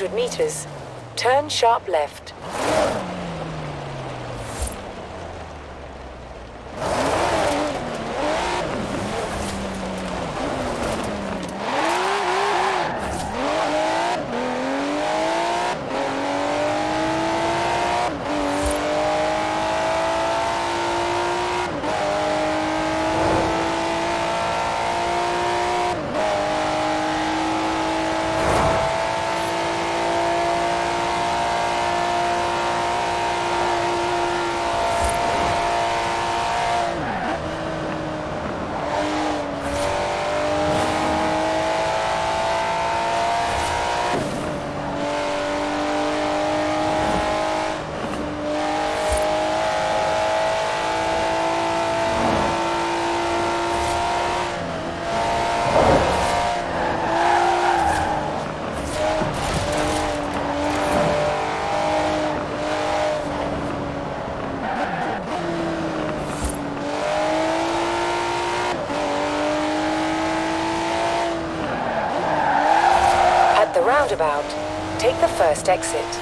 400 meters, turn sharp left. At the roundabout, take the first exit.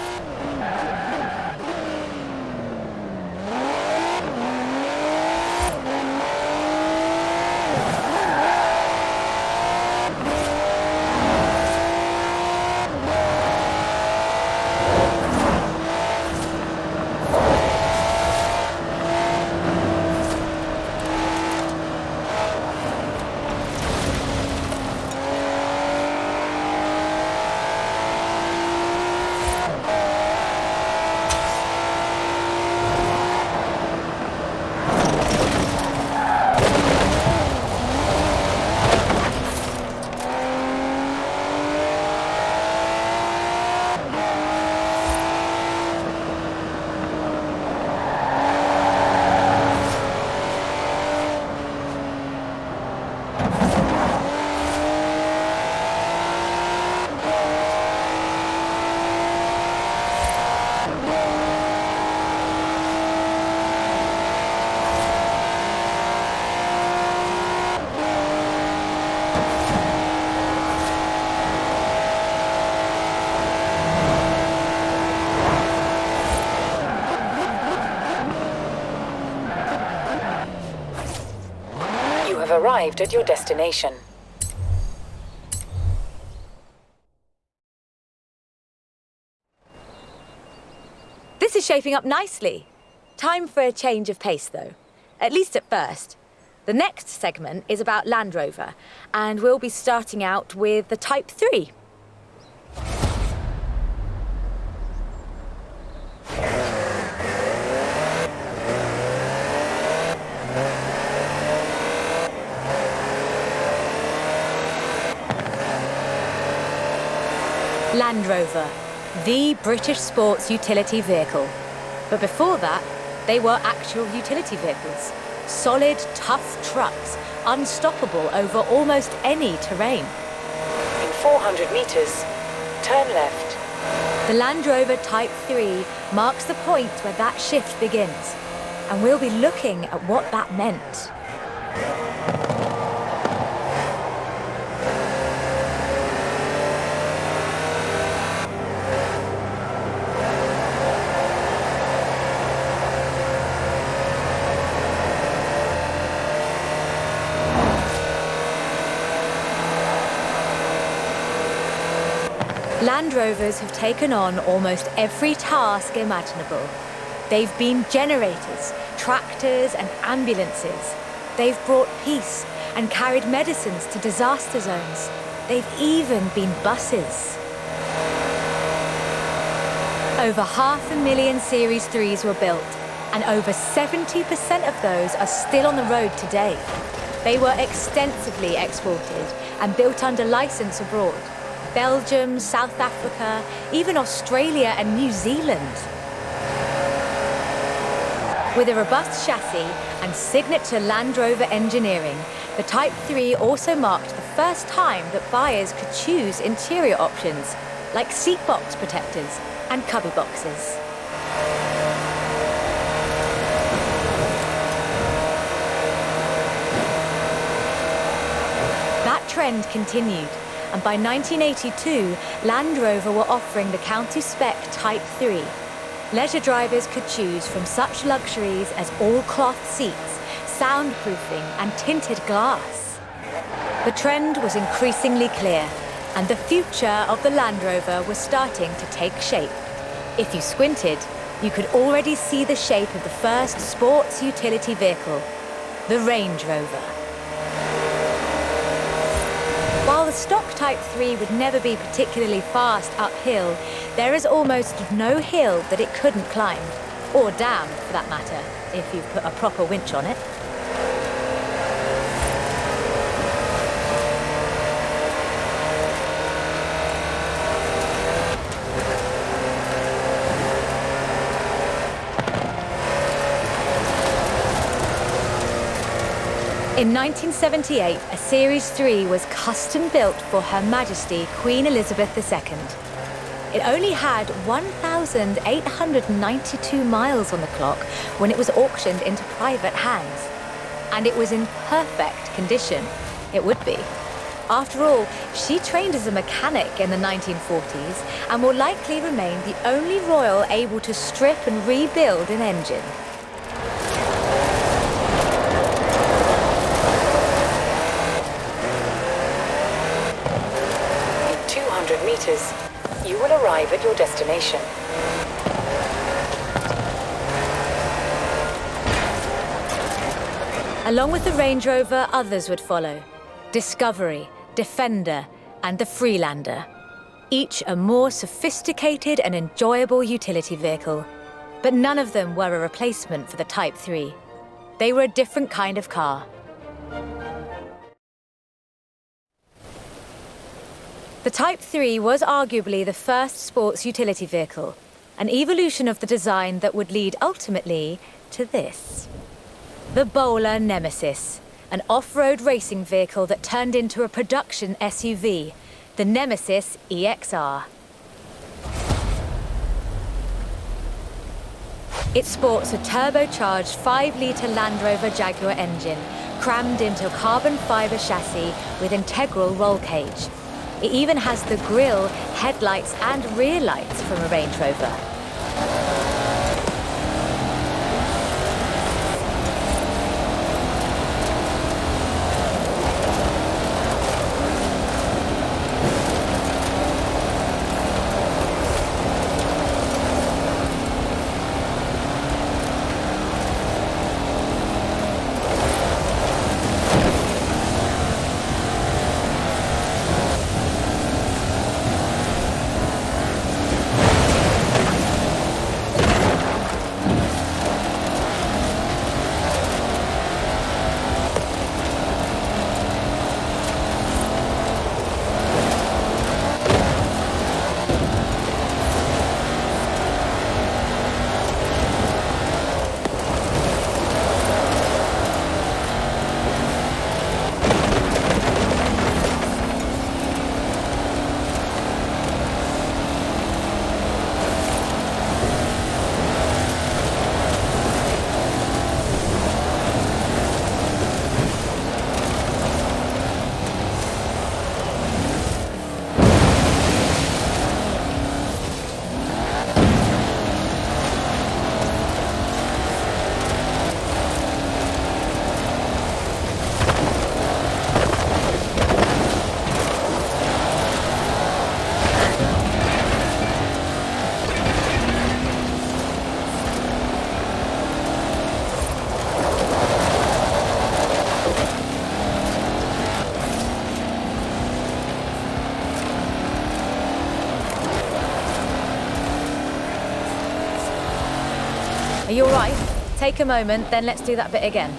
You have arrived at your destination. This is shaping up nicely. Time for a change of pace, though. At least at first. The next segment is about Land Rover, and we'll be starting out with the Type 3. Land Rover, the British sports utility vehicle. But before that, they were actual utility vehicles. Solid, tough trucks, unstoppable over almost any terrain. In 400 meters, turn left. The Land Rover Type 3 marks the point where that shift begins, and we'll be looking at what that meant. Land Rovers have taken on almost every task imaginable. They've been generators, tractors and ambulances. They've brought peace and carried medicines to disaster zones. They've even been buses. Over 500,000 Series 3s were built, and over 70% of those are still on the road today. They were extensively exported and built under license abroad. Belgium, South Africa, even Australia and New Zealand. With a robust chassis and signature Land Rover engineering, the Type 3 also marked the first time that buyers could choose interior options, like seat box protectors and cubby boxes. That trend continued, and by 1982, Land Rover were offering the county spec Type 3. Leisure drivers could choose from such luxuries as all-cloth seats, soundproofing, and tinted glass. The trend was increasingly clear, and the future of the Land Rover was starting to take shape. If you squinted, you could already see the shape of the first sports utility vehicle, the Range Rover. While the stock Type 3 would never be particularly fast uphill, there is almost no hill that it couldn't climb, or down for that matter, if you've put a proper winch on it. In 1978, a Series 3 was custom-built for Her Majesty Queen Elizabeth II. It only had 1,892 miles on the clock when it was auctioned into private hands. And it was in perfect condition. It would be. After all, she trained as a mechanic in the 1940s and will likely remain the only royal able to strip and rebuild an engine. 200 meters, you will arrive at your destination. Along with the Range Rover, others would follow. Discovery, Defender, and the Freelander. Each a more sophisticated and enjoyable utility vehicle. But none of them were a replacement for the Type 3. They were a different kind of car. The Type 3 was arguably the first sports utility vehicle, an evolution of the design that would lead ultimately to this. The Bowler Nemesis, an off-road racing vehicle that turned into a production SUV, the Nemesis EXR. It sports a turbocharged 5-litre Land Rover Jaguar engine, crammed into a carbon fibre chassis with integral roll cage. It even has the grille, headlights and rear lights from a Range Rover. Are you all right? Take a moment, then let's do that bit again.